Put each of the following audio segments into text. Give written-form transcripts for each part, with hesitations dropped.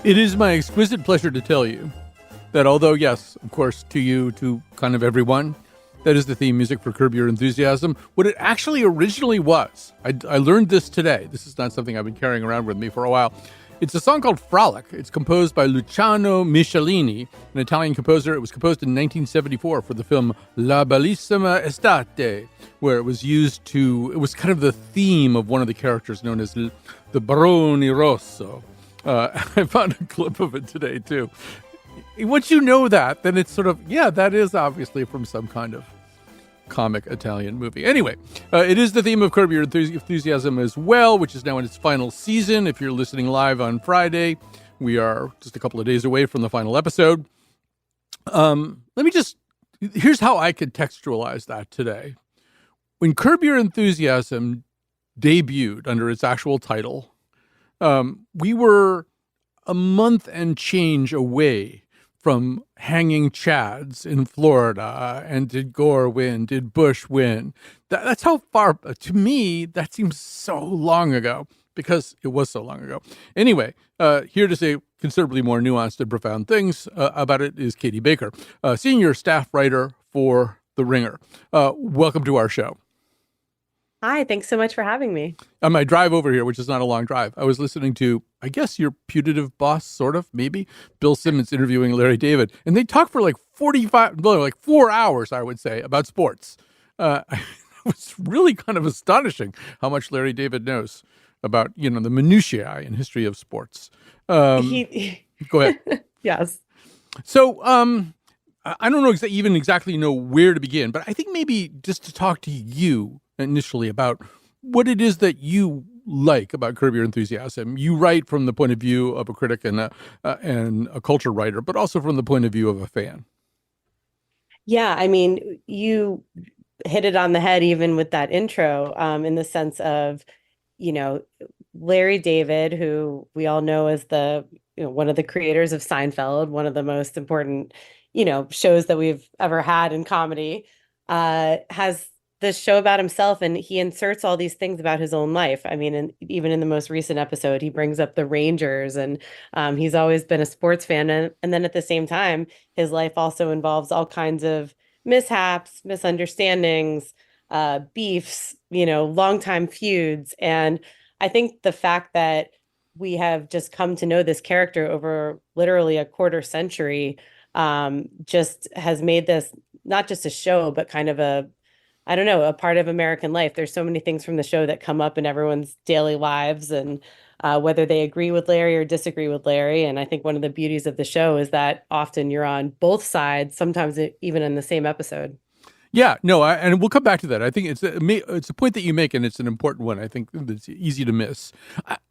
It is my exquisite pleasure to tell you that although, yes, of course, to you, to kind of everyone, that is the theme music for Curb Your Enthusiasm, what it actually originally was, I learned this today. This is not something I've been carrying around with me for a while. It's a song called Frolic. It's composed by Luciano Michelini, an Italian composer. It was composed in 1974 for the film La Bellissima Estate, where it was it was kind of the theme of one of the characters known as the Barone Rosso. I found a clip of it today, too. Once you know that, then it's sort of, yeah, that is obviously from some kind of comic Italian movie. Anyway, it is the theme of Curb Your Enthusiasm as well, which is now in its final season. If you're listening live on Friday, we are just a couple of days away from the final episode. Here's how I contextualize that today. When Curb Your Enthusiasm debuted under its actual title, we were a month and change away from hanging Chads in Florida. And did Gore win? Did Bush win? That's how far, to me, that seems so long ago, because it was so long ago. Anyway, here to say considerably more nuanced and profound things about it is Katie Baker, senior staff writer for The Ringer. Welcome to our show. Hi, thanks so much for having me. On my drive over here, which is not a long drive, I was listening to, I guess, your putative boss, sort of, maybe, Bill Simmons interviewing Larry David. And they talked for like 4 hours, I would say, about sports. It was really kind of astonishing how much Larry David knows about, the minutiae and history of sports. Go ahead. Yes. So, I don't know even exactly know where to begin, but I think maybe just to talk to you initially about what it is that you like about Curb Your Enthusiasm. You write from the point of view of a critic and a culture writer, but also from the point of view of a fan. Yeah, I mean, you hit it on the head even with that intro, in the sense of, Larry David, who we all know as one of the creators of Seinfeld, one of the most important, shows that we've ever had in comedy, has this show about himself, and he inserts all these things about his own life. I mean, even in the most recent episode, he brings up the Rangers, and he's always been a sports fan. And then at the same time, his life also involves all kinds of mishaps, misunderstandings, beefs, longtime feuds. And I think the fact that we have just come to know this character over literally a quarter century just has made this not just a show, but kind of a part of American life. There's so many things from the show that come up in everyone's daily lives, and whether they agree with Larry or disagree with Larry. And I think one of the beauties of the show is that often you're on both sides, sometimes even in the same episode. Yeah, no, and we'll come back to that. I think it's a point that you make, and it's an important one. I think it's easy to miss.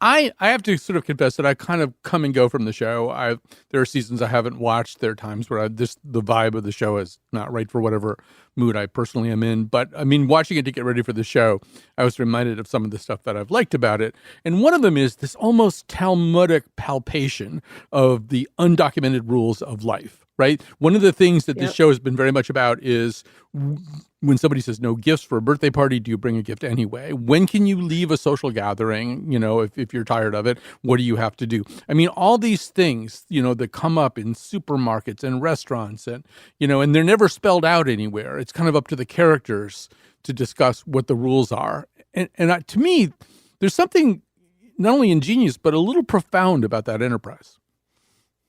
I have to sort of confess that I kind of come and go from the show. There are seasons I haven't watched. There are times where the vibe of the show is not right for whatever mood I personally am in. But I mean, watching it to get ready for the show, I was reminded of some of the stuff that I've liked about it. And one of them is this almost Talmudic palpation of the undocumented rules of life. Right. One of the things that this show has been very much about is when somebody says no gifts for a birthday party, do you bring a gift anyway? When can you leave a social gathering? If you're tired of it, what do you have to do? I mean, all these things, that come up in supermarkets and restaurants and they're never spelled out anywhere. It's kind of up to the characters to discuss what the rules are. And to me, there's something not only ingenious, but a little profound about that enterprise.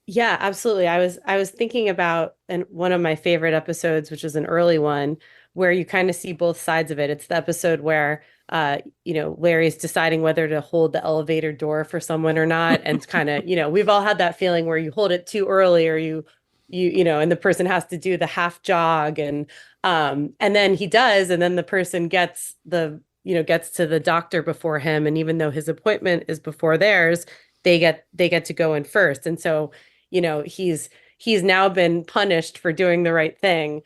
Yeah, absolutely. I was thinking about one of my favorite episodes, which is an early one, where you kind of see both sides of it. It's the episode where Larry's deciding whether to hold the elevator door for someone or not. And kind of, we've all had that feeling where you hold it too early, or and the person has to do the half jog, and then he does, and then the person gets to the doctor before him, and even though his appointment is before theirs, they get to go in first. And so he's now been punished for doing the right thing,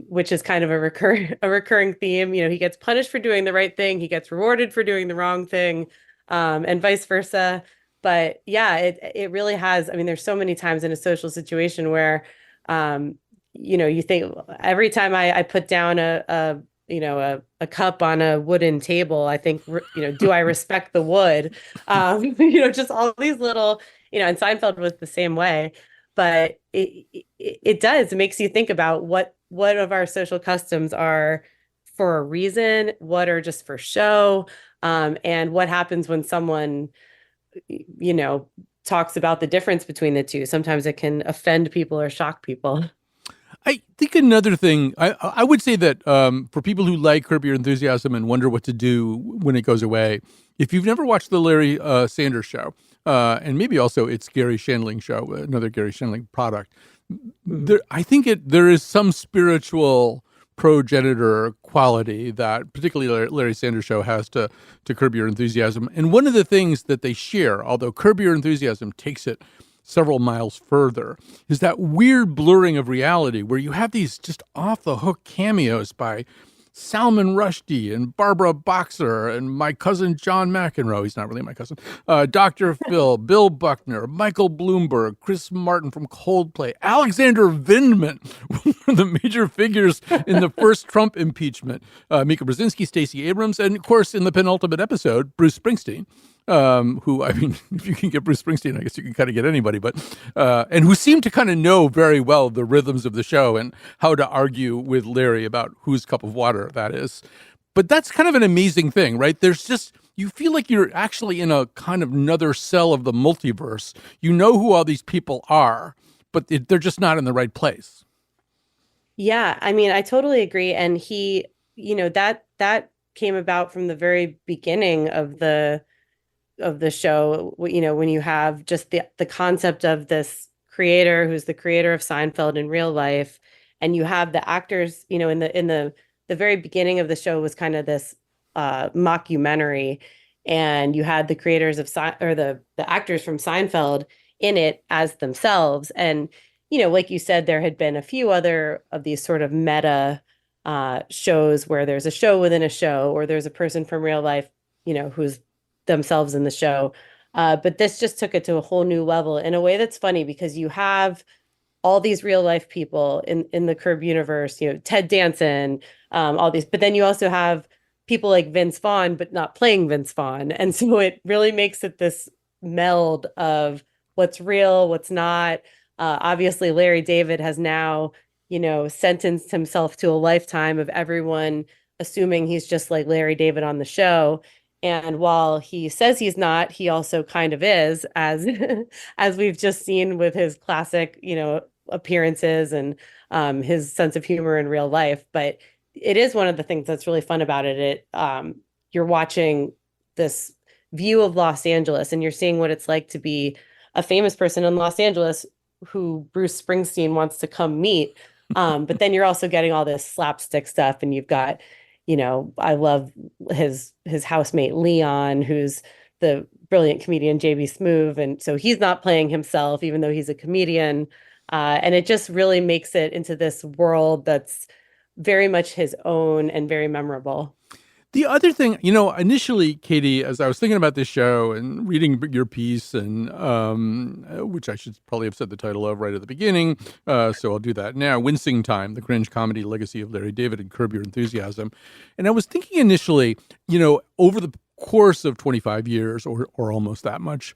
which is kind of a recurring theme. He gets punished for doing the right thing, he gets rewarded for doing the wrong thing, and vice versa. But yeah, it really has. I mean, there's so many times in a social situation where you think every time I put down a a cup on a wooden table. I think, do I respect the wood? Just all these little, and Seinfeld was the same way. But it does. It makes you think about what of our social customs are for a reason, what are just for show, and what happens when someone, talks about the difference between the two. Sometimes it can offend people or shock people. I think another thing I would say that for people who like Curb Your Enthusiasm and wonder what to do when it goes away, if you've never watched the Larry Sanders Show, and maybe also it's Gary Shandling Show, another Gary Shandling product, I think there is some spiritual progenitor quality that particularly Larry Sanders Show has to Curb Your Enthusiasm. And one of the things that they share, although Curb Your Enthusiasm takes it several miles further, is that weird blurring of reality where you have these just off the hook cameos by Salman Rushdie and Barbara Boxer and my cousin John McEnroe. He's not really my cousin. Dr. Phil, Bill Buckner, Michael Bloomberg, Chris Martin from Coldplay, Alexander Vindman, one of the major figures in the first Trump impeachment, Mika Brzezinski, Stacey Abrams, and of course in the penultimate episode, Bruce Springsteen. Who, I mean, if you can get Bruce Springsteen, I guess you can kind of get anybody, but, and who seem to kind of know very well the rhythms of the show and how to argue with Larry about whose cup of water that is. But that's kind of an amazing thing, right? There's just, you feel like you're actually in a kind of another cell of the multiverse. You know who all these people are, but they're just not in the right place. Yeah, I mean, I totally agree. And he, that came about from the very beginning of the show, when you have just the concept of this creator who's the creator of Seinfeld in real life, and you have the actors, in the very beginning of the show was kind of this mockumentary, and you had the creators of the actors from Seinfeld in it as themselves. And like you said, there had been a few other of these sort of meta shows where there's a show within a show, or there's a person from real life, who's themselves in the show. But this just took it to a whole new level in a way that's funny, because you have all these real life people in the Curb universe, Ted Danson, all these, but then you also have people like Vince Vaughn, but not playing Vince Vaughn. And so it really makes it this meld of what's real, what's not. Obviously, Larry David has now, sentenced himself to a lifetime of everyone assuming he's just like Larry David on the show. And while he says he's not, he also kind of is, as as we've just seen with his classic, appearances and his sense of humor in real life. But it is one of the things that's really fun about it. You're watching this view of Los Angeles, and you're seeing what it's like to be a famous person in Los Angeles who Bruce Springsteen wants to come meet. But then you're also getting all this slapstick stuff, and you've got, I love his housemate Leon, who's the brilliant comedian JB Smoove, and so he's not playing himself, even though he's a comedian. And it just really makes it into this world that's very much his own and very memorable. The other thing, initially, Katie, as I was thinking about this show and reading your piece, and which I should probably have said the title of right at the beginning, so I'll do that now, Wincing Time, the Cringe Comedy Legacy of Larry David and Curb Your Enthusiasm. And I was thinking initially, over the course of 25 years or almost that much,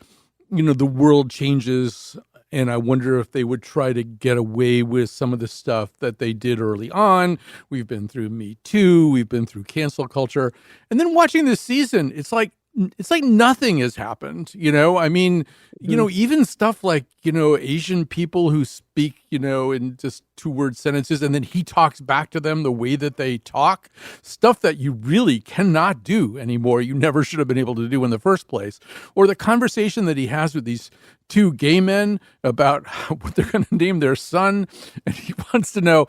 the world changes. And I wonder if they would try to get away with some of the stuff that they did early on. We've been through Me Too. We've been through cancel culture. And then watching this season, it's like nothing has happened. I mean, even stuff like, Asian people who speak, in just 2-word sentences, and then he talks back to them the way that they talk, stuff that you really cannot do anymore. You never should have been able to do in the first place. Or the conversation that he has with these 2 gay men about what they're going to name their son. And he wants to know,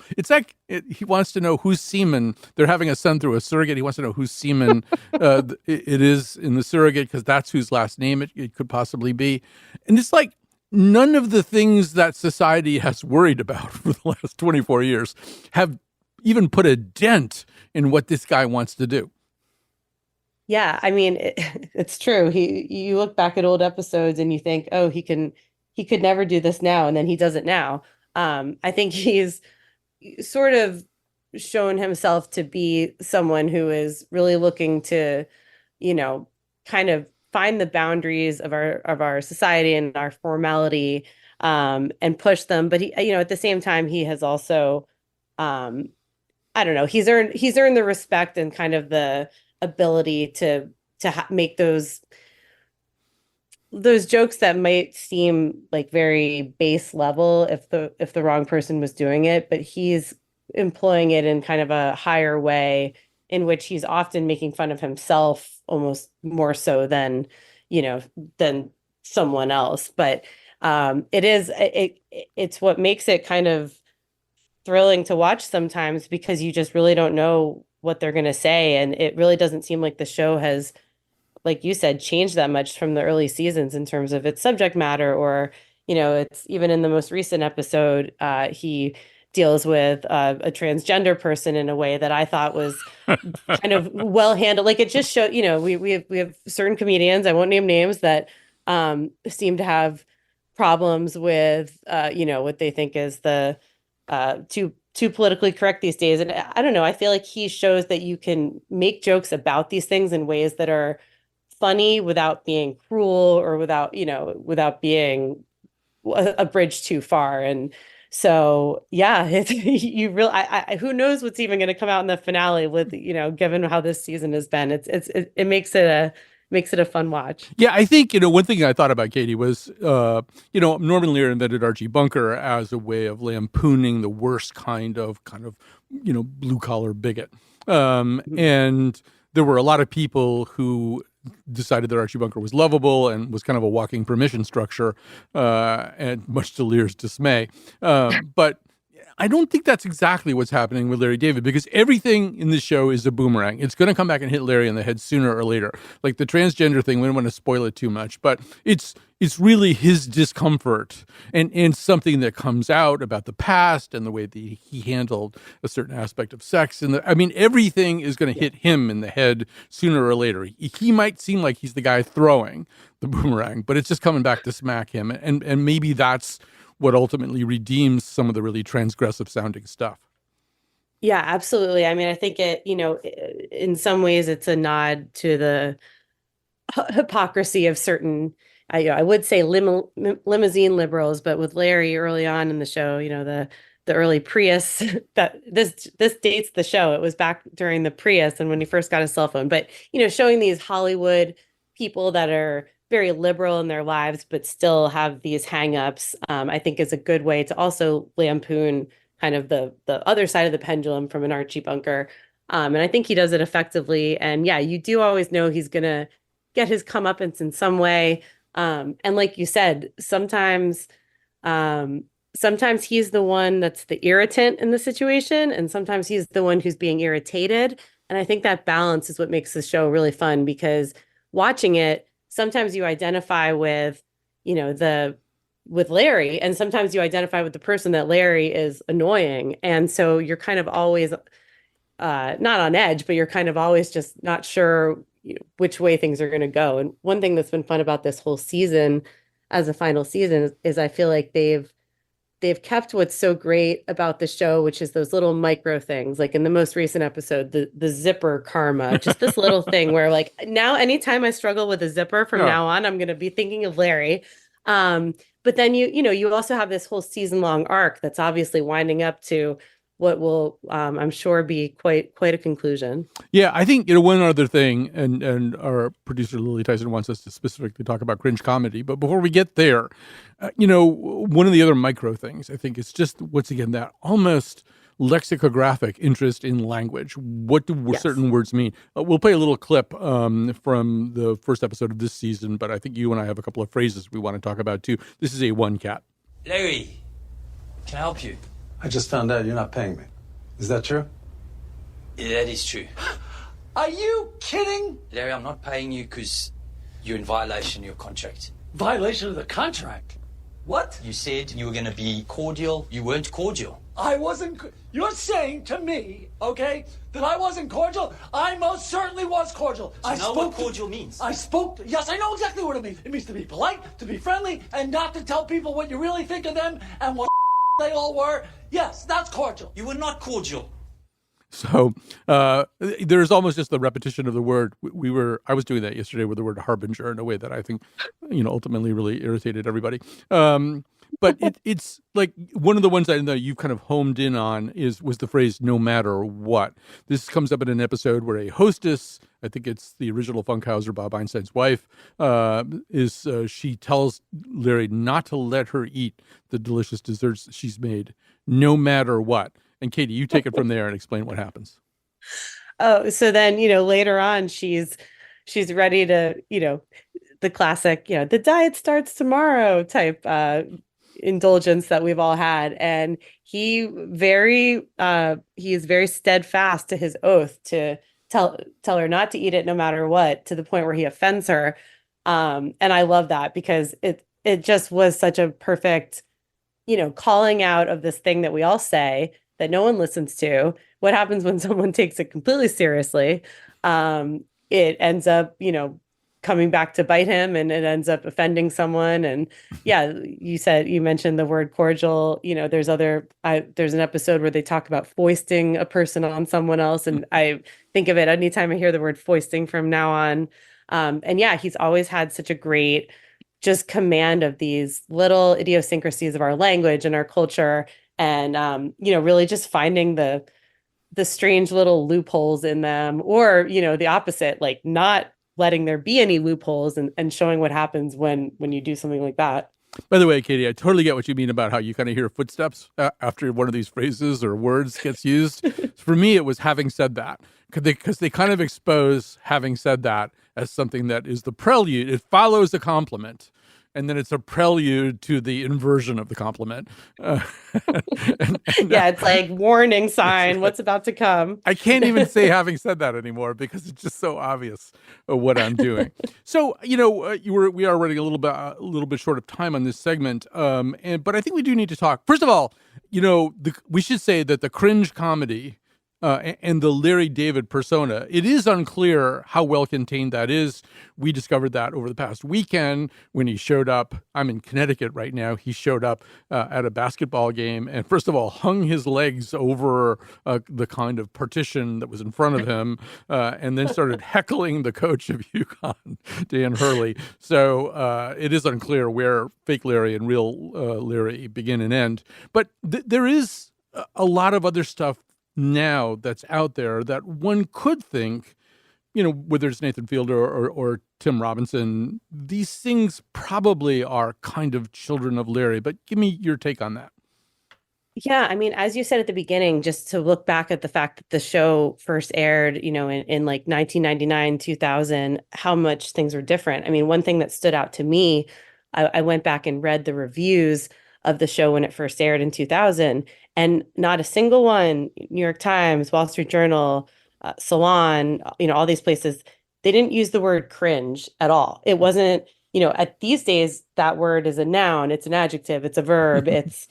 he wants to know whose semen, they're having a son through a surrogate. He wants to know whose semen it is in the surrogate, because that's whose last name it could possibly be. And it's like none of the things that society has worried about for the last 24 years have even put a dent in what this guy wants to do. Yeah, I mean, it's true. You look back at old episodes and you think, oh, he could never do this now, and then he does it now. I think he's sort of shown himself to be someone who is really looking to, you know, kind of find the boundaries of our society and our formality, and push them. But he, at the same time, he has also, um, I don't know, he's earned the respect and kind of the ability to make those jokes that might seem like very base level if the wrong person was doing it, but he's employing it in kind of a higher way in which he's often making fun of himself almost more so than, than someone else. But it's what makes it kind of thrilling to watch sometimes because you just really don't know what they're going to say, and it really doesn't seem like the show has, like you said, changed that much from the early seasons in terms of its subject matter. Or, it's even in the most recent episode, he deals with a transgender person in a way that I thought was kind of well handled. Like it just showed, we have certain comedians, I won't name names, that seem to have problems with, what they think is the too politically correct these days. And I don't know, I feel like he shows that you can make jokes about these things in ways that are funny without being cruel or without being a bridge too far. And so, yeah, it's you really, who knows what's even going to come out in the finale with, given how this season has been. It makes it a fun watch. Yeah, I think, one thing I thought about, Katie, was, Norman Lear invented Archie Bunker as a way of lampooning the worst kind of blue collar bigot. And there were a lot of people who decided that Archie Bunker was lovable and was kind of a walking permission structure, and much to Lear's dismay. But I don't think that's exactly what's happening with Larry David, because everything in this show is a boomerang. It's going to come back and hit Larry in the head sooner or later. Like the transgender thing, we don't want to spoil it too much, but it's really his discomfort and something that comes out about the past and the way that he handled a certain aspect of sex. And everything is going to hit him in the head sooner or later. He might seem like he's the guy throwing the boomerang, but it's just coming back to smack him. And maybe that's what ultimately redeems some of the really transgressive sounding stuff. Yeah, absolutely. I mean, I think in some ways it's a nod to the hypocrisy of certain, I would say limousine liberals, but with Larry early on in the show, the early Prius, that this dates the show. It was back during the Prius and when he first got a cell phone, but showing these Hollywood people that are very liberal in their lives, but still have these hangups, I think is a good way to also lampoon kind of the other side of the pendulum from an Archie Bunker. And I think he does it effectively. And yeah, you do always know he's going to get his comeuppance in some way. And like you said, sometimes he's the one that's the irritant in the situation, and sometimes he's the one who's being irritated. And I think that balance is what makes the show really fun, because watching it, sometimes you identify with, with Larry, and sometimes you identify with the person that Larry is annoying. And so you're kind of always not on edge, but you're kind of always just not sure which way things are going to go. And one thing that's been fun about this whole season as a final season is I feel like they've kept what's so great about the show, which is those little micro things. Like in the most recent episode, the zipper karma, just this little thing where like now anytime I struggle with a zipper from now on, I'm going to be thinking of Larry. But then you also have this whole season long arc that's obviously winding up to what will, I'm sure, be quite a conclusion. Yeah, I think, one other thing, and our producer Lily Tyson wants us to specifically talk about cringe comedy, but before we get there, one of the other micro things, I think, is just, once again, that almost lexicographic interest in language. What do certain words mean? We'll play a little clip from the first episode of this season, but I think you and I have a couple of phrases we want to talk about, too. This is a one cat. Larry, can I help you? I just found out you're not paying me. Is that true? Yeah, that is true. Are you kidding? Larry, I'm not paying you because you're in violation of your contract. Violation of the contract? What? You said you were going to be cordial. You weren't cordial. I wasn't. You're saying to me, okay, that I wasn't cordial? I most certainly was cordial. Do you know what cordial means? Yes, I know exactly what it means. It means to be polite, to be friendly, and not to tell people what you really think of them and what they all were. Yes, that's cordial. You were not cordial. So there's almost just the repetition of the word. I was doing that yesterday with the word harbinger in a way that I think, ultimately really irritated everybody. But it's like one of the ones I know you've kind of homed in on was the phrase "no matter what." This comes up in an episode where a hostess, I think it's the original Funkhauser, Bob Einstein's wife, she tells Larry not to let her eat the delicious desserts that she's made, no matter what. And Katie, you take it from there and explain what happens. Oh, so then, later on, she's ready to, the classic, the diet starts tomorrow type indulgence that we've all had. And he is very steadfast to his oath to tell her not to eat it no matter what, to the point where he offends her. And I love that because it just was such a perfect, calling out of this thing that we all say that no one listens to. What happens when someone takes it completely seriously? It ends up, coming back to bite him, and it ends up offending someone. And yeah, you mentioned the word cordial. There's an episode where they talk about foisting a person on someone else, and I think of it anytime I hear the word foisting from now on. And yeah, he's always had such a great just command of these little idiosyncrasies of our language and our culture. And really just finding the strange little loopholes in them, or the opposite, like not letting there be any loopholes, and showing what happens when you do something like that. By the way, Katie, I totally get what you mean about how you kind of hear footsteps after one of these phrases or words gets used. For me, it was having said that, because they kind of expose having said that as something that is the prelude. It follows a compliment, and then it's a prelude to the inversion of the compliment. Yeah, it's like warning sign, what's about to come. I can't even say having said that anymore because it's just so obvious what I'm doing. So, we are running a little bit short of time on this segment, but I think we do need to talk. First of all, we should say that the cringe comedy and the Larry David persona, it is unclear how well contained that is. We discovered that over the past weekend when he showed up. I'm in Connecticut right now. He showed up at a basketball game and, first of all, hung his legs over the kind of partition that was in front of him, and then started heckling the coach of UConn, Dan Hurley. So it is unclear where fake Larry and real Larry begin and end. But there is a lot of other stuff now that's out there that one could think, whether it's Nathan Fielder or Tim Robinson, these things probably are kind of children of Larry. But give me your take on that. Yeah, I mean, as you said at the beginning, just to look back at the fact that the show first aired, in like 1999, 2000, how much things were different. I mean, one thing that stood out to me, I went back and read the reviews of the show when it first aired in 2000, and not a single one, New York Times, Wall Street Journal, Salon, all these places, they didn't use the word cringe at all. It wasn't, at these days, that word is a noun, it's an adjective, it's a verb, it's,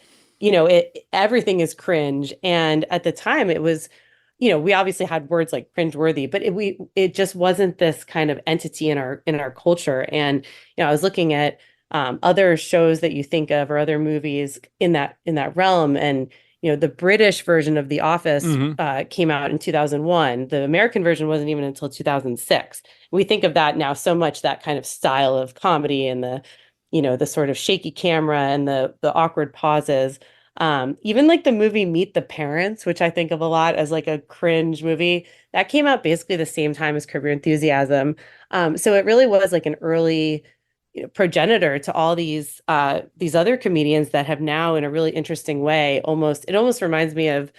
everything is cringe. And at the time it was, we obviously had words like cringeworthy, but it just wasn't this kind of entity in our culture. And, I was looking at other shows that you think of or other movies in that realm. And, the British version of The Office came out in 2001. The American version wasn't even until 2006. We think of that now so much, that kind of style of comedy and the sort of shaky camera and the awkward pauses. Even like the movie Meet the Parents, which I think of a lot as like a cringe movie, that came out basically the same time as Curb Your Enthusiasm. So it really was like an early progenitor to all these other comedians that have now, in a really interesting way, it almost reminds me of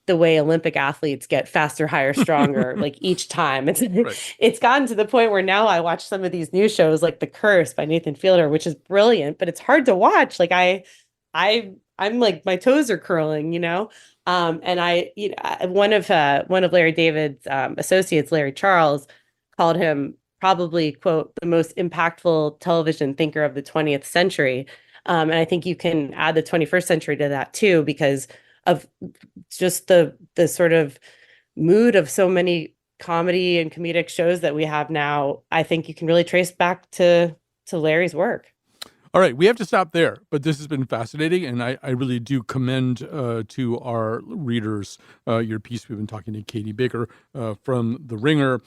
the way Olympic athletes get faster, higher, stronger, like each time. It's gotten to the point where now I watch some of these new shows like The Curse by Nathan Fielder, which is brilliant, but it's hard to watch. Like I'm like, my toes are curling, and one of Larry David's associates, Larry Charles, called him probably, quote, the most impactful television thinker of the 20th century. And I think you can add the 21st century to that too, because of just the sort of mood of so many comedy and comedic shows that we have now. I think you can really trace back to Larry's work. All right, we have to stop there, but this has been fascinating, and I really do commend to our readers your piece. We've been talking to Katie Baker from The Ringer.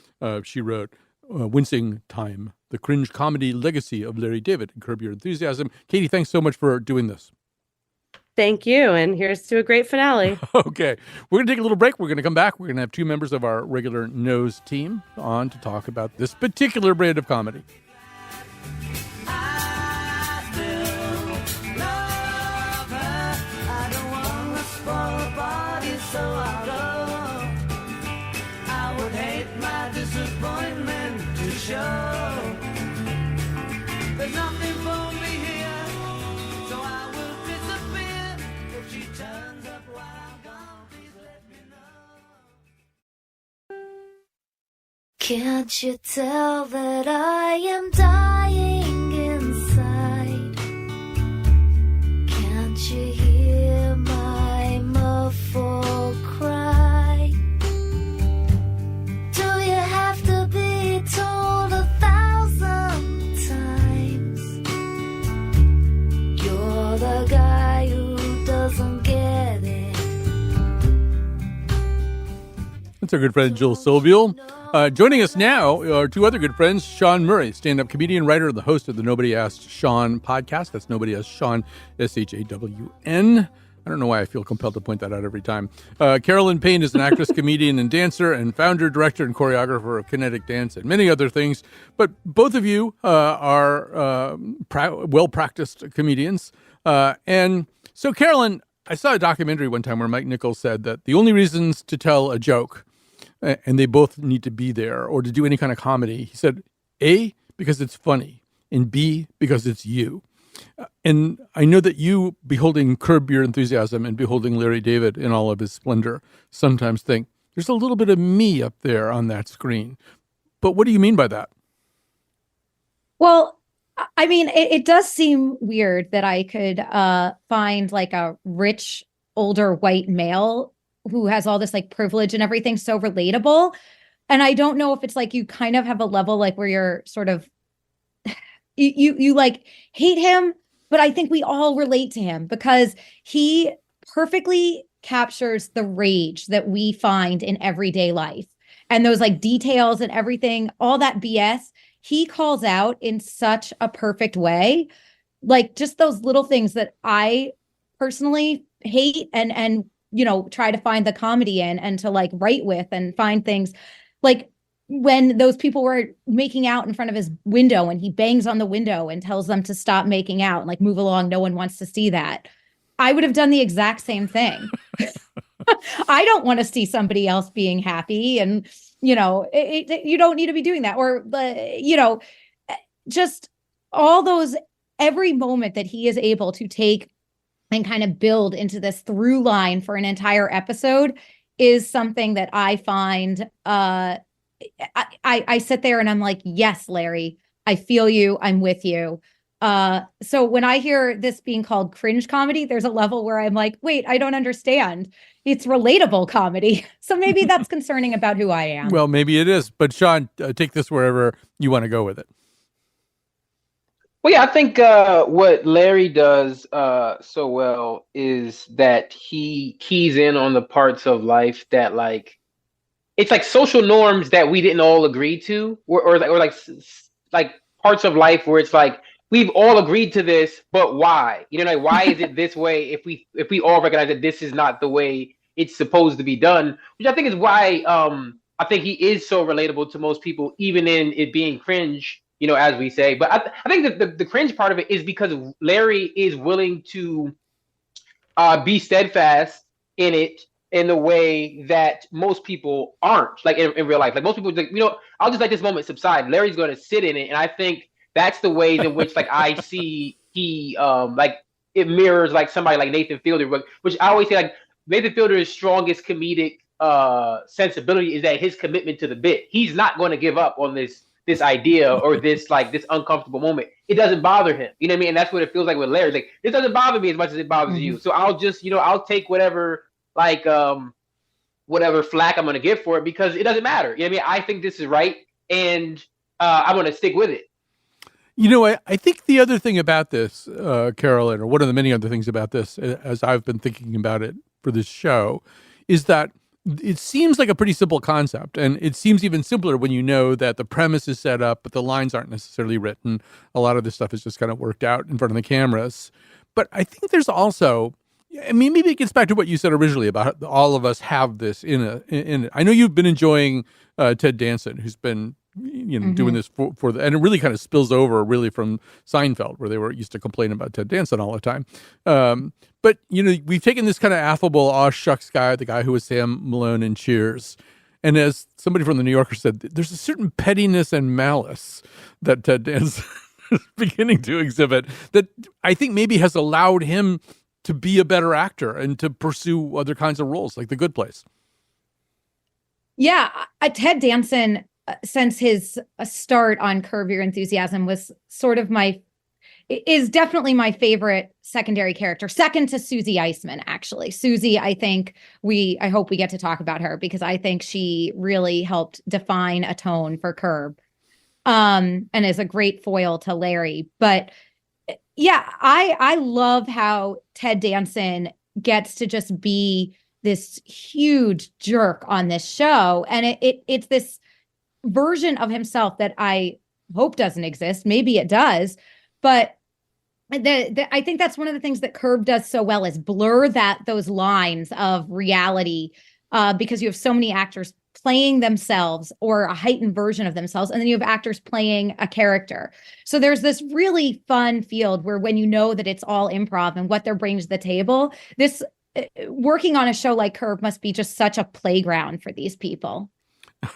She wrote Wincing Time, the cringe comedy legacy of Larry David and Curb Your Enthusiasm. Katie, thanks so much for doing this. Thank you, and here's to a great finale. Okay, we're going to take a little break. We're going to come back. We're going to have two members of our regular Nose team on to talk about this particular brand of comedy. There's nothing for me here, so I will disappear. If she turns up while I'm gone, please let me know. Can't you tell that I am dying inside? Can't you hear my muffled cry? Do you have to be told 1,000 times? You're the guy who doesn't get it. That's our good friend Jill Silviel. Joining us now are two other good friends, Shawn Murray, stand-up comedian, writer, and the host of the Nobody Asked Shawn podcast. That's Nobody Asked Shawn, SHAWN. I don't know why I feel compelled to point that out every time. Carolyn Paine is an actress, comedian, and dancer, and founder, director, and choreographer of Connetic Dance, and many other things. But both of you are well-practiced comedians. And so, Carolyn, I saw a documentary one time where McNicol said that the only reasons to tell a joke, and they both need to be there, or to do any kind of comedy, he said, A, because it's funny, and B, because it's you. And I know that you, beholding Curb Your Enthusiasm and beholding Larry David in all of his splendor, sometimes think, there's a little bit of me up there on that screen. But what do you mean by that? Well, I mean, it does seem weird that I could find like a rich, older white male who has all this like privilege and everything so relatable. And I don't know if it's like you kind of have a level like where you're sort of you like hate him, but I think we all relate to him because he perfectly captures the rage that we find in everyday life and those like details and everything, all that BS he calls out in such a perfect way. Like just those little things that I personally hate and you know, try to find the comedy in and to like write with and find things like when those people were making out in front of his window and he bangs on the window and tells them to stop making out and like move along. No one wants to see that. I would have done the exact same thing. I don't want to see somebody else being happy and, you know, you don't need to be doing that. Or, you know, just all those, every moment that he is able to take and kind of build into this through line for an entire episode is something that I find, I sit there and I'm like, yes, Larry, I feel you. I'm with you. So when I hear this being called cringe comedy, there's a level where I'm like, wait, I don't understand. It's relatable comedy. So maybe that's concerning about who I am. Well, maybe it is. But Shawn, take this wherever you want to go with it. Well, yeah, I think what Larry does so well is that he keys in on the parts of life that like, it's like social norms that we didn't all agree to, or like parts of life where it's like we've all agreed to this, but why? You know, like why is it this way if we all recognize that this is not the way it's supposed to be done? Which I think is why I think he is so relatable to most people, even in it being cringe, you know, as we say. But I think that the cringe part of it is because Larry is willing to be steadfast in it in the way that most people aren't, like in real life. Like most people, like, you know, I'll just let this moment subside. Larry's going to sit in it, and I think that's the ways in which, like, I see he, like, it mirrors like somebody like Nathan Fielder, which I always say, like, Nathan Fielder's strongest comedic sensibility is that his commitment to the bit. He's not going to give up on this idea or this uncomfortable moment. It doesn't bother him. You know what I mean? And that's what it feels like with Larry. Like, this doesn't bother me as much as it bothers you. So I'll just, you know, I'll take whatever, like, whatever flack I'm going to get for it because it doesn't matter. You know what I mean? I think this is right, and I'm going to stick with it. I think the other thing about this, Carolyn, or one of the many other things about this, as I've been thinking about it for this show, is that it seems like a pretty simple concept. And it seems even simpler when you know that the premise is set up, but the lines aren't necessarily written. A lot of this stuff is just kind of worked out in front of the cameras. But I think there's also, I mean, maybe it gets back to what you said originally about all of us have this in it. I know you've been enjoying Ted Danson, who's been doing this for and it really kind of spills over really from Seinfeld, where they were used to complain about Ted Danson all the time. But we've taken this kind of affable, aw shucks guy, the guy who was Sam Malone in Cheers, and as somebody from the New Yorker said, there's a certain pettiness and malice that Ted Danson is beginning to exhibit that I think maybe has allowed him to be a better actor and to pursue other kinds of roles, like The Good Place. Yeah, Ted Danson, since his start on Curb Your Enthusiasm, was is definitely my favorite secondary character, second to Susie Eisman, actually. Susie, I hope we get to talk about her, because I think she really helped define a tone for Curb, and is a great foil to Larry. But yeah, I love how Ted Danson gets to just be this huge jerk on this show. And it's this version of himself that I hope doesn't exist. Maybe it does. But I think that's one of the things that Curb does so well, is blur those lines of reality, because you have so many actors playing themselves or a heightened version of themselves, and then you have actors playing a character. So there's this really fun field where, when you know that it's all improv and what they're bringing to the table, this working on a show like Curb must be just such a playground for these people.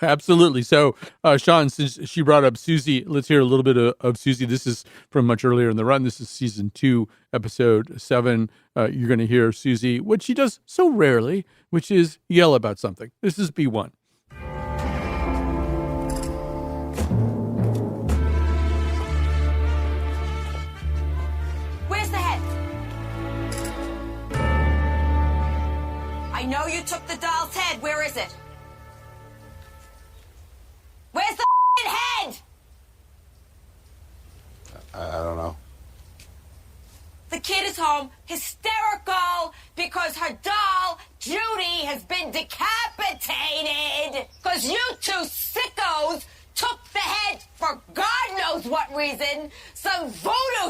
Absolutely. So, Shawn, since she brought up Susie, let's hear a little bit of Susie. This is from much earlier in the run. This is season 2, episode 7. You're going to hear Susie, what she does so rarely, which is yell about something. This is B1. Where's the head? I know you took the doll's head. Where is it? Where's the head? I don't know. The kid is home, hysterical, because her doll, Judy, has been decapitated. Because you two sickos took the head for God knows what reason. Some voodoo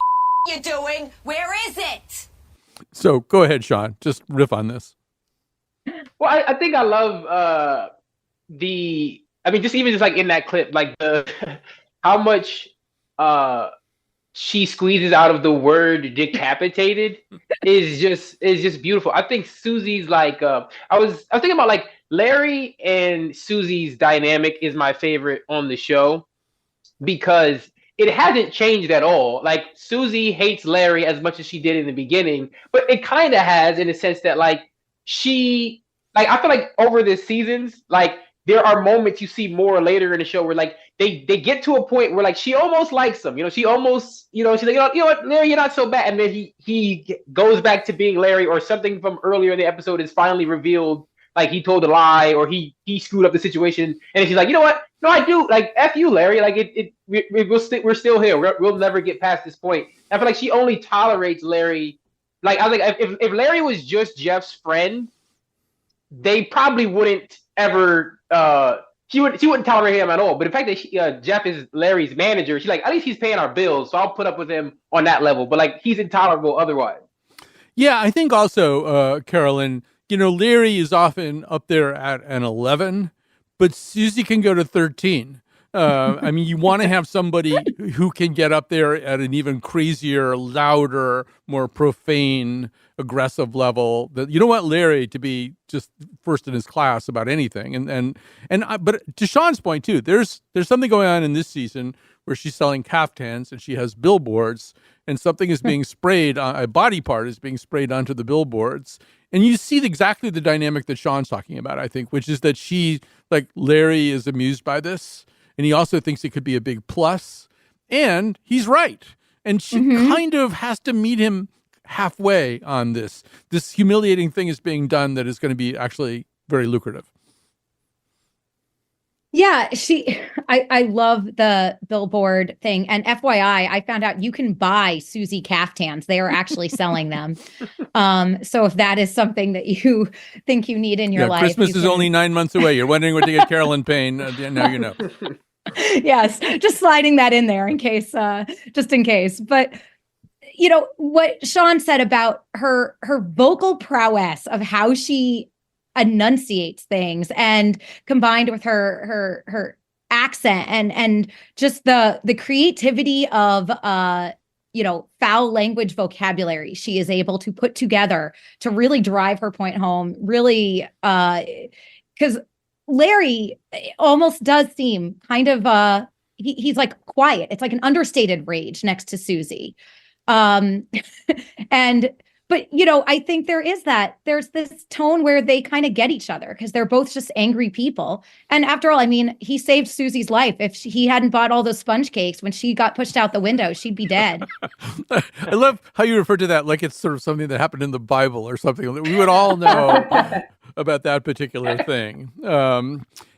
you're doing. Where is it? So go ahead, Shawn. Just riff on this. Well, I think I love just like in that clip, like how much she squeezes out of the word decapitated is just beautiful. I think Susie's like I was thinking about, like, Larry and Susie's dynamic is my favorite on the show, because it hasn't changed at all. Like, Susie hates Larry as much as she did in the beginning, but it kind of has, in the sense that, like, I feel like over the seasons, like, there are moments you see more later in the show where, like, they get to a point where, like, she almost likes him. She almost, she's like, you know what, Larry, you're not so bad. And then he goes back to being Larry, or something from earlier in the episode is finally revealed, like he told a lie, or he screwed up the situation. And she's like, you know what? No, I do. Like, F you, Larry. Like, we're still here. We'll never get past this point. I feel like she only tolerates Larry. Like, I was like, if Larry was just Jeff's friend, they probably wouldn't ever. She wouldn't tolerate him at all. But the fact that Jeff is Larry's manager, she's like, at least he's paying our bills, so I'll put up with him on that level. But, like, he's intolerable otherwise. Yeah, I think also, Carolyn, Larry is often up there at an 11, but Susie can go to 13. I mean, you want to have somebody who can get up there at an even crazier, louder, more profane, aggressive level. That you don't want Larry to be just first in his class about anything. But to Shawn's point too, there's something going on in this season where she's selling caftans and she has billboards, and something is being sprayed, a body part is being sprayed onto the billboards. And you see exactly the dynamic that Shawn's talking about, I think, which is that Larry is amused by this. And he also thinks it could be a big plus. And he's right. And she kind of has to meet him halfway on this. This humiliating thing is being done that is going to be actually very lucrative. Yeah, I love the billboard thing. And FYI, I found out you can buy Susie caftans. They are actually selling them. So if that is something that you think you need in your life, Christmas you is can... only 9 months away. You're wondering what to get Carolyn Paine. Now you know. Yes, just sliding that in there in case, just in case. But you know what Shawn said about her vocal prowess of how she enunciates things, and combined with her accent and just the creativity of foul language vocabulary she is able to put together to really drive her point home. Really, because Larry almost does seem kind of he's like quiet. It's like an understated rage next to Susie. And but I think there's this tone where they kind of get each other because they're both just angry people. And after all, I mean, he saved Susie's life. If he hadn't bought all those sponge cakes when she got pushed out the window, she'd be dead. I love how you refer to that like it's sort of something that happened in the Bible or something. We would all know about that particular thing.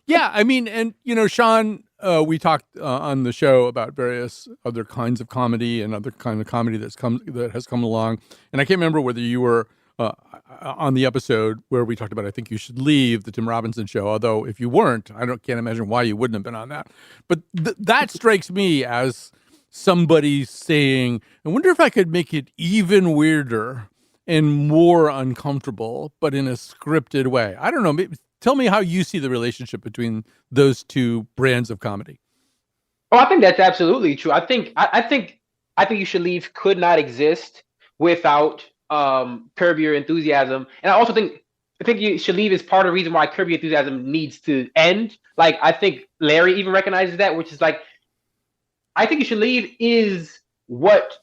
Yeah, I mean, and Shawn, we talked on the show about various other kinds of comedy and other kind of comedy that has come along. And I can't remember whether you were on the episode where we talked about I Think You Should Leave, the Tim Robinson show. Although if you weren't, can't imagine why you wouldn't have been on that. But that strikes me as somebody saying, I wonder if I could make it even weirder and more uncomfortable, but in a scripted way. I don't know. Maybe, tell me how you see the relationship between those two brands of comedy. Oh, I think that's absolutely true. I think You Should Leave could not exist without Curb Your Enthusiasm, and I think You Should Leave is part of the reason why Curb Your Enthusiasm needs to end. Like, I think Larry even recognizes that, which is like, I Think You Should Leave is what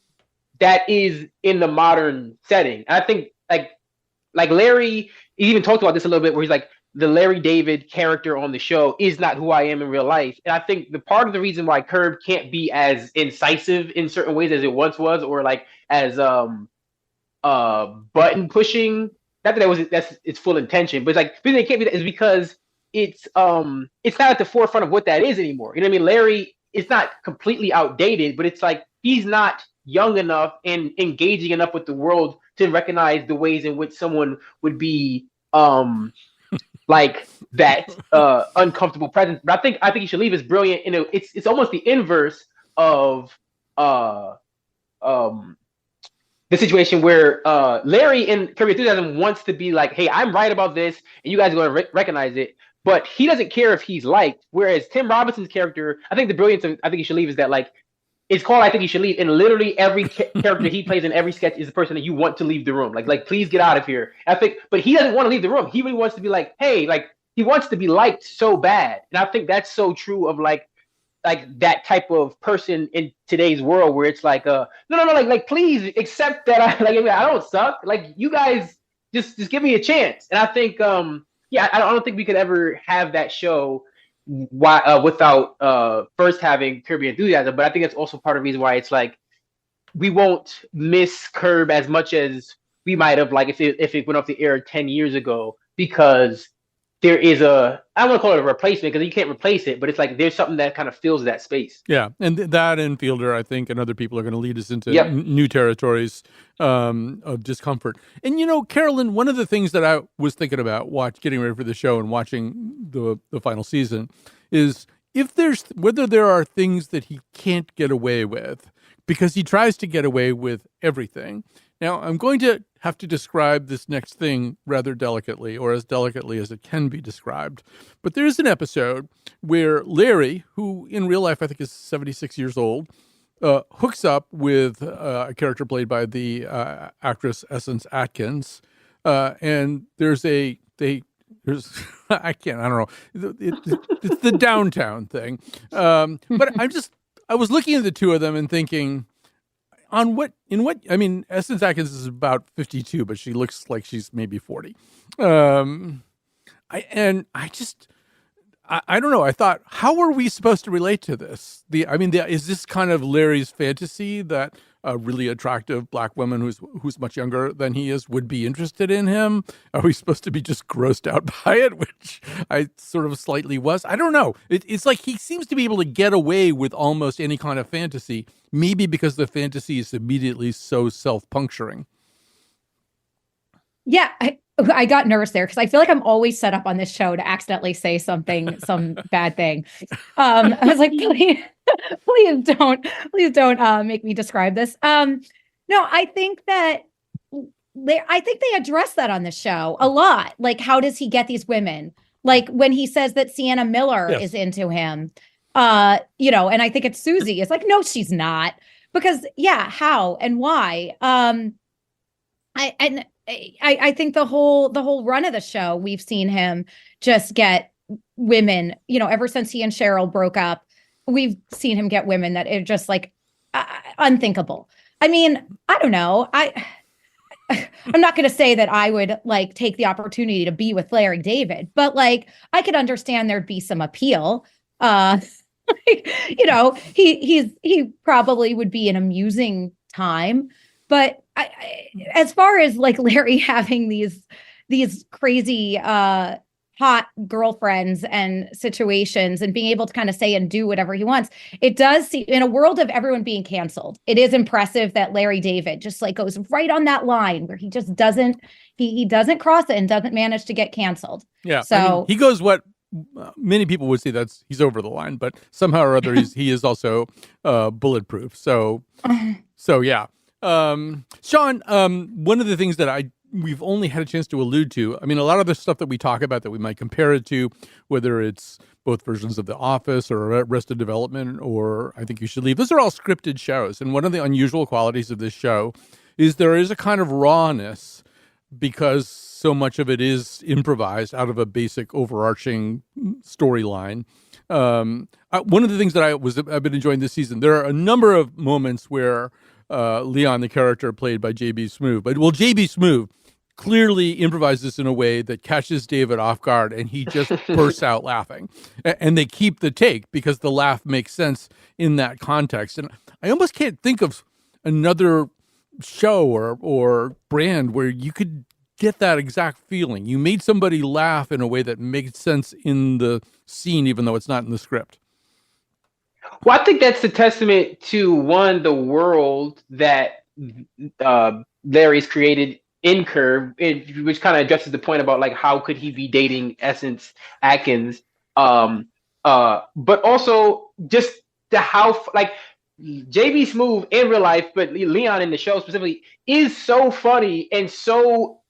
that is in the modern setting. And I think like Larry even talked about this a little bit, where he's like, the Larry David character on the show is not who I am in real life. And I think the part of the reason why Curb can't be as incisive in certain ways as it once was, or like as button pushing, not that that's its full intention, but it's like the reason it can't be that is because it's not at the forefront of what that is anymore. You know what I mean? Larry is not completely outdated, but it's like he's not young enough and engaging enough with the world to recognize the ways in which someone would be like that uncomfortable presence. But I think You Should Leave is brilliant. It's almost the inverse of the situation where Larry in Curb Your Enthusiasm wants to be like, hey, I'm right about this, and you guys are going to recognize it. But he doesn't care if he's liked. Whereas Tim Robinson's character, I think the brilliance of I Think You Should Leave is that like, it's called I Think You Should Leave, and literally every character he plays in every sketch is the person that you want to leave the room. Like please get out of here. But he doesn't want to leave the room. He really wants to be like, hey, like he wants to be liked so bad. And I think that's so true of like that type of person in today's world, where it's like, no, like please accept that I don't suck. Like you guys just give me a chance. And I think, I don't think we could ever have that show without first having Curb Your Enthusiasm. But I think that's also part of the reason why it's like we won't miss Curb as much as we might have, like if it went off the air 10 years ago, because there is I don't want to call it a replacement because you can't replace it, but it's like there's something that kind of fills that space. Yeah, and that and Fielder, I think, and other people are going to lead us into new territories of discomfort. And Carolyn, one of the things that I was thinking about getting ready for the show and watching the final season is whether there are things that he can't get away with, because he tries to get away with everything. Now, I'm going to have to describe this next thing rather delicately, or as delicately as it can be described. But there's an episode where Larry, who in real life I think is 76 years old, hooks up with a character played by the actress Essence Atkins. And there's I don't know. It's the downtown thing. But I was looking at the two of them and thinking, I mean, Essence Atkins is about 52, but she looks like she's maybe 40. I don't know. I thought, how are we supposed to relate to this? Is this kind of Larry's fantasy that a really attractive black woman who's much younger than he is would be interested in him? Are we supposed to be just grossed out by it, which I sort of slightly was? I don't know. It's like he seems to be able to get away with almost any kind of fantasy, maybe because the fantasy is immediately so self-puncturing. Yeah, I got nervous there because I feel like I'm always set up on this show to accidentally say some bad thing. I was like, please don't make me describe this. No, I think that they address that on the show a lot. Like, how does he get these women? Like when he says that Sienna Miller is into him, and I think it's Susie. It's like, no, she's not. Because how and why? I think the whole run of the show, we've seen him just get women, ever since he and Cheryl broke up, we've seen him get women that are just like unthinkable. I mean, I don't know. I'm not going to say that I would like take the opportunity to be with Larry David, but like I could understand there'd be some appeal. He probably would be an amusing time. But as far as like Larry having these crazy hot girlfriends and situations and being able to kind of say and do whatever he wants, it does seem, in a world of everyone being canceled, it is impressive that Larry David just like goes right on that line where he just doesn't cross it and doesn't manage to get canceled. Yeah. So he goes what many people would say he's over the line, but somehow or other he is also bulletproof. So yeah. Shawn, one of the things that we've only had a chance to allude to, I mean, a lot of the stuff that we talk about that we might compare it to, whether it's both versions of The Office or Arrested Development or I Think You Should Leave, those are all scripted shows. And one of the unusual qualities of this show is there is a kind of rawness because so much of it is improvised out of a basic overarching storyline. One of the things that I've been enjoying this season, there are a number of moments where Leon, the character played by J.B. Smoove. J.B. Smoove clearly improvises in a way that catches David off guard, and he just bursts out laughing. And they keep the take because the laugh makes sense in that context. And I almost can't think of another show or brand where you could get that exact feeling. You made somebody laugh in a way that made sense in the scene, even though it's not in the script. Well, I think that's a testament to the world that Larry's created in Curve, which kind of addresses the point about like how could he be dating Essence Atkins, but also just how like JB Smoove in real life, but Leon in the show specifically is so funny and so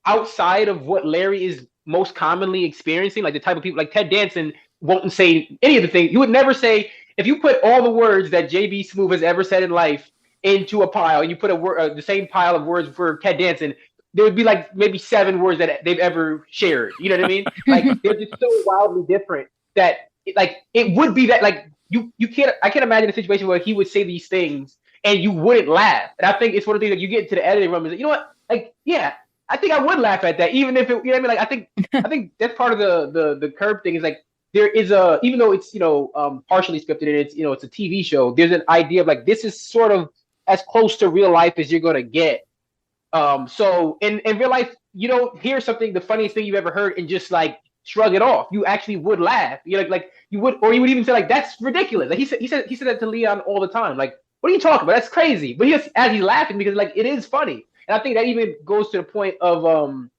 outside of what Larry is most commonly experiencing, like the type of people like Ted Danson won't say any of the things. You would never say, if you put all the words that J.B. Smoove has ever said in life into a pile, and you put the same pile of words for Ted Danson, there would be like maybe 7 words that they've ever shared. You know what I mean? Like they're just so wildly different that like it would be that like you can't. I can't imagine a situation where he would say these things and you wouldn't laugh. And I think it's one of the things that you get into the editing room is like, you know what? Like I think I would laugh at that, even if it. You know what I mean? Like I think that's part of the Curb thing is like. There is even though it's partially scripted and it's it's a TV show, there's an idea of like this is sort of as close to real life as you're gonna get. So in real life, you don't hear something the funniest thing you've ever heard and just like shrug it off. You actually would laugh. You like you would, or you would even say like that's ridiculous. Like he said that to Leon all the time. Like what are you talking about? That's crazy. But he's laughing because like it is funny, and I think that even goes to the point of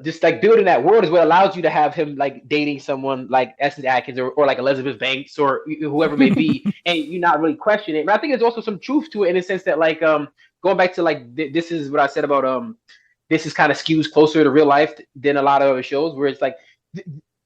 just like building that world is what allows you to have him like dating someone like Essence Atkins or like Elizabeth Banks or whoever it may be, and you not really question it. But I think there's also some truth to it in the sense that like going back to like this is what I said about this is kind of skews closer to real life than a lot of other shows where it's like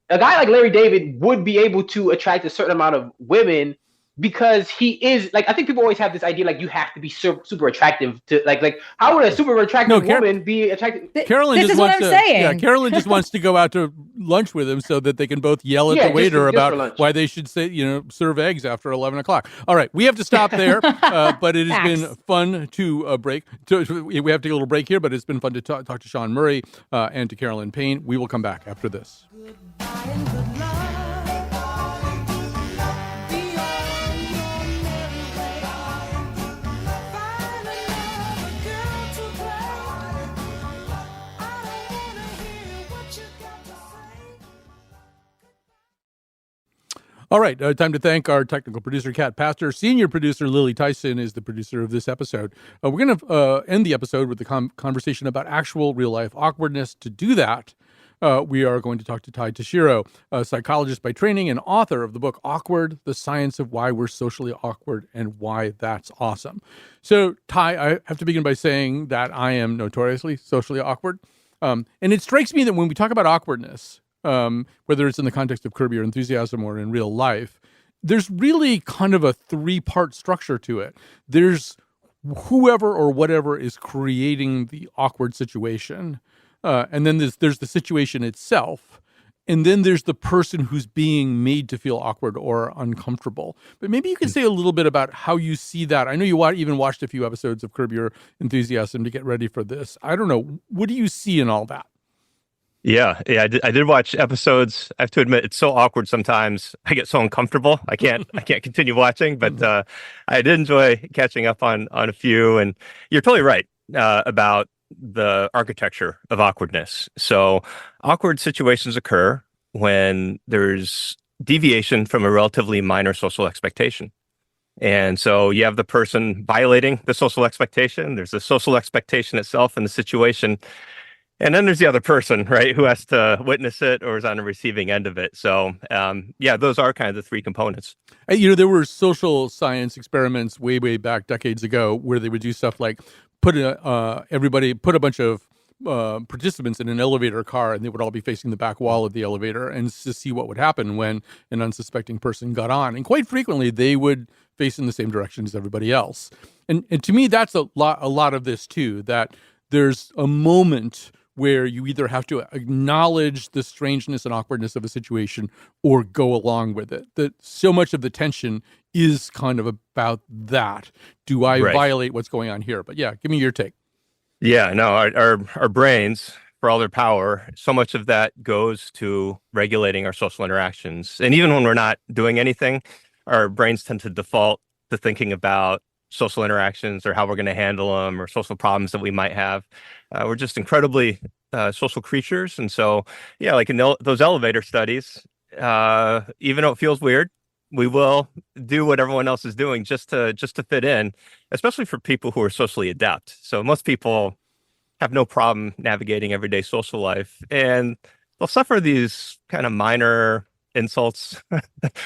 a guy like Larry David would be able to attract a certain amount of women because he is like I think people always have this idea like you have to be super attractive to like how would a super attractive woman be attractive? Carolyn this just is wants what I'm to, saying. Yeah, Carolyn just wants to go out to lunch with him so that they can both yell at the waiter about why they should say serve eggs after 11 o'clock. All right, we have to stop there, but it has been fun to break. We have to take a little break here, but it's been fun to talk to Shawn Murray and to Carolyn Paine. We will come back after this. All right, time to thank our technical producer, Kat Pastor. Senior producer, Lily Tyson, is the producer of this episode. We're going to end the episode with the conversation about actual real-life awkwardness. To do that, we are going to talk to Tai Tashiro, a psychologist by training and author of the book Awkward, The Science of Why We're Socially Awkward and Why That's Awesome. So, Tai, I have to begin by saying that I am notoriously socially awkward. And it strikes me that when we talk about awkwardness, whether it's in the context of Curb Your Enthusiasm or in real life, there's really kind of a three-part structure to it. There's whoever or whatever is creating the awkward situation. And then there's the situation itself. And then there's the person who's being made to feel awkward or uncomfortable. But maybe you could say a little bit about how you see that. I know you even watched a few episodes of Curb Your Enthusiasm to get ready for this. I don't know. What do you see in all that? Yeah, I did watch episodes. I have to admit, it's so awkward sometimes. I get so uncomfortable. I can't continue watching. But I did enjoy catching up on a few. And you're totally right about the architecture of awkwardness. So awkward situations occur when there's deviation from a relatively minor social expectation. And so you have the person violating the social expectation. There's the social expectation itself in the situation. And then there's the other person, right, who has to witness it or is on the receiving end of it. So, those are kind of the three components. There were social science experiments way back decades ago where they would do stuff like put a bunch of participants in an elevator car, and they would all be facing the back wall of the elevator, and to see what would happen when an unsuspecting person got on. And quite frequently, they would face in the same direction as everybody else. And to me, that's a lot of this too. That there's a moment where you either have to acknowledge the strangeness and awkwardness of a situation or go along with it. That so much of the tension is kind of about that. Do I violate what's going on here? But yeah, give me your take. Yeah, no, our brains, for all their power, so much of that goes to regulating our social interactions. And even when we're not doing anything, our brains tend to default to thinking about social interactions or how we're going to handle them or social problems that we might have. We're just incredibly social creatures. And so, yeah, like in those elevator studies, even though it feels weird, we will do what everyone else is doing just to fit in, especially for people who are socially adept. So most people have no problem navigating everyday social life, and they'll suffer these kind of minor insults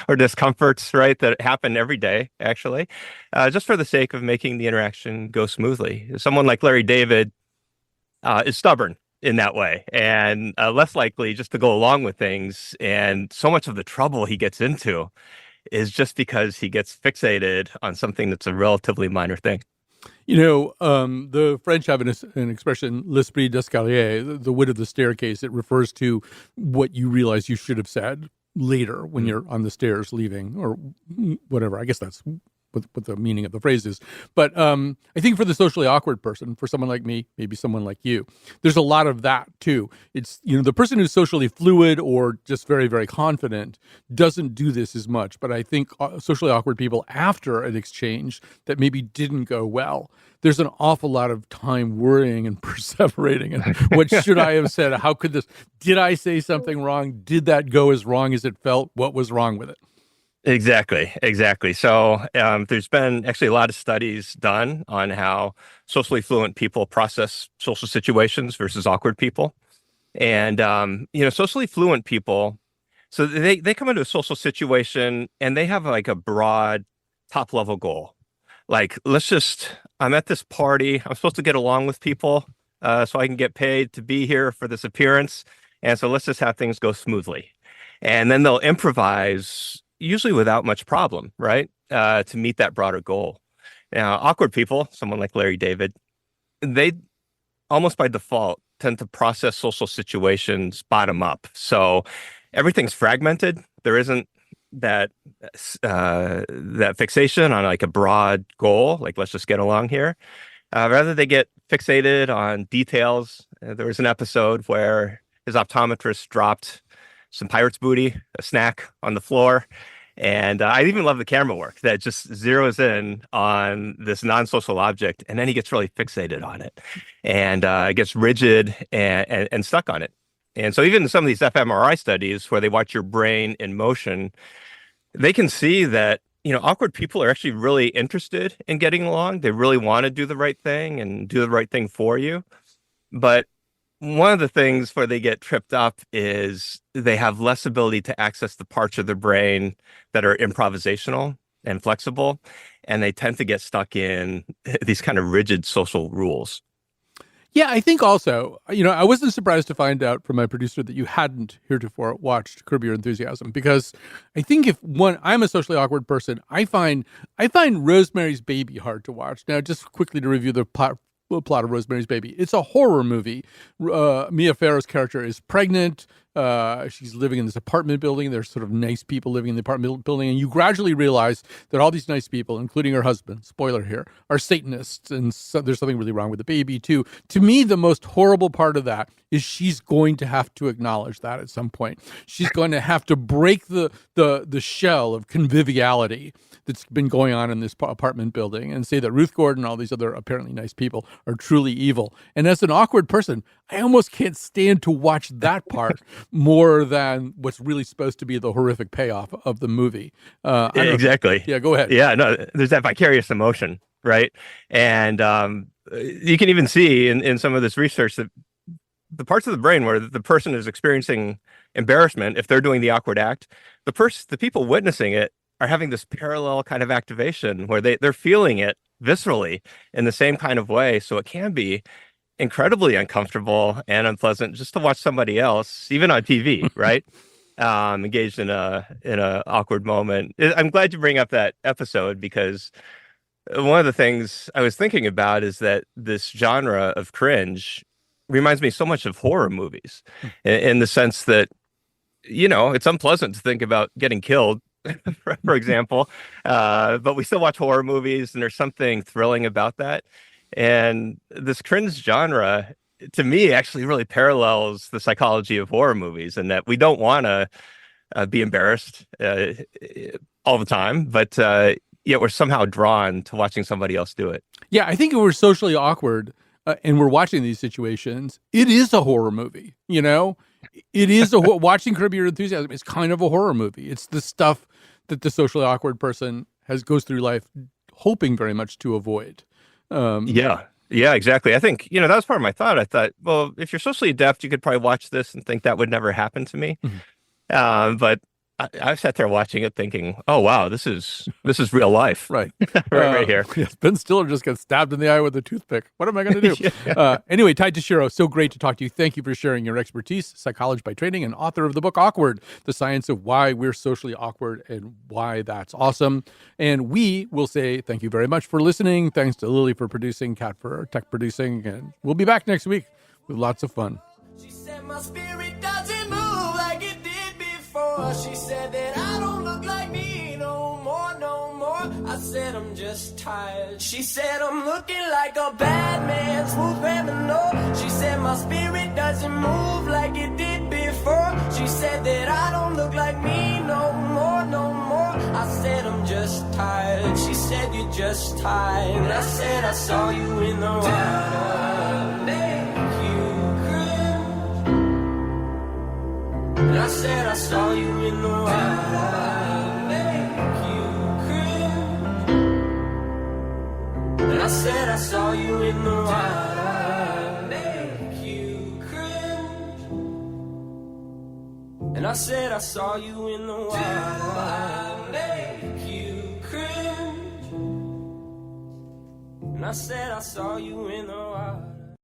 or discomforts, right, that happen every day, actually, just for the sake of making the interaction go smoothly. Someone like Larry David is stubborn in that way and less likely just to go along with things. And so much of the trouble he gets into is just because he gets fixated on something that's a relatively minor thing. The French have an expression, l'esprit d'escalier, the wit of the staircase. It refers to what you realize you should have said later when you're on the stairs leaving or whatever. I guess that's what the meaning of the phrase is. But I think for the socially awkward person, for someone like me, maybe someone like you, there's a lot of that too. It's, the person who's socially fluid or just very, very confident doesn't do this as much. But I think socially awkward people, after an exchange that maybe didn't go well, there's an awful lot of time worrying and perseverating. And what should I have said? How could this? Did I say something wrong? Did that go as wrong as it felt? What was wrong with it? Exactly. So there's been actually a lot of studies done on how socially fluent people process social situations versus awkward people. And, socially fluent people, so they come into a social situation and they have like a broad top level goal. Like, I'm at this party. I'm supposed to get along with people so I can get paid to be here for this appearance. And so let's just have things go smoothly. And then they'll improvise, usually without much problem, right? To meet that broader goal. Now, awkward people, someone like Larry David, they almost by default tend to process social situations bottom up. So everything's fragmented. There isn't that fixation on like a broad goal, like let's just get along here. Rather, they get fixated on details. There was an episode where his optometrist dropped some pirate's booty, a snack on the floor. And I even love the camera work that just zeroes in on this non-social object, and then he gets really fixated on it and gets rigid and stuck on it. And so even in some of these fMRI studies where they watch your brain in motion, they can see that, awkward people are actually really interested in getting along. They really want to do the right thing and do the right thing for you. But one of the things where they get tripped up is they have less ability to access the parts of their brain that are improvisational and flexible, and they tend to get stuck in these kind of rigid social rules. Yeah, I think also, I wasn't surprised to find out from my producer that you hadn't heretofore watched Curb Your Enthusiasm, because I think I'm a socially awkward person, I find Rosemary's Baby hard to watch. Now, just quickly to review the plot of Rosemary's Baby. It's a horror movie. Mia Farrow's character is pregnant. She's living in this apartment building. There's sort of nice people living in the apartment building. And you gradually realize that all these nice people, including her husband, spoiler here, are Satanists. And so there's something really wrong with the baby, too. To me, the most horrible part of that is she's going to have to acknowledge that at some point. She's going to have to break the shell of conviviality that's been going on in this apartment building and say that Ruth Gordon and all these other apparently nice people are truly evil. And as an awkward person, I almost can't stand to watch that part more than what's really supposed to be the horrific payoff of the movie. Exactly. Yeah, go ahead. Yeah, no, there's that vicarious emotion, right? And you can even see in some of this research that the parts of the brain where the person is experiencing embarrassment, if they're doing the awkward act, the people witnessing it are having this parallel kind of activation where they're feeling it viscerally in the same kind of way. So it can be incredibly uncomfortable and unpleasant just to watch somebody else, even on TV, right? Engaged in a awkward moment. I'm glad you bring up that episode, because one of the things I was thinking about is that this genre of cringe reminds me so much of horror movies in the sense that, it's unpleasant to think about getting killed, for example, but we still watch horror movies, and there's something thrilling about that. And this cringe genre, to me, actually really parallels the psychology of horror movies, in that we don't want to be embarrassed all the time, but yet we're somehow drawn to watching somebody else do it. Yeah, I think if we're socially awkward and we're watching these situations, it is a horror movie, It is watching Curb Your Enthusiasm is kind of a horror movie. It's the stuff that the socially awkward person goes through life hoping very much to avoid. Yeah, exactly. I think, that was part of my thought. I thought, well, if you're socially adept, you could probably watch this and think that would never happen to me. Mm-hmm. But I sat there watching it thinking, oh, wow, this is real life. Right. right here. Yes, Ben Stiller just got stabbed in the eye with a toothpick. What am I going to do? Anyway, Ty Tashiro, so great to talk to you. Thank you for sharing your expertise, psychologist by training, and author of the book Awkward, The Science of Why We're Socially Awkward and Why That's Awesome. And we will say thank you very much for listening. Thanks to Lily for producing, Kat for tech producing, and we'll be back next week with lots of fun. She said my spirit doesn't move like it did before. She said that I don't look like me no more, no more. I said I'm just tired. She said I'm looking like a bad man, smooth criminal. She said my spirit doesn't move like it did before. She said that I don't look like me no more, no more. I said I'm just tired. She said you're just tired. And I said I saw you in the water. And I said I saw you in the water, make you cringe. And I said I saw you in the water, make you cringe. And I said I saw you in the water, make you cringe. And I said I saw you in the water.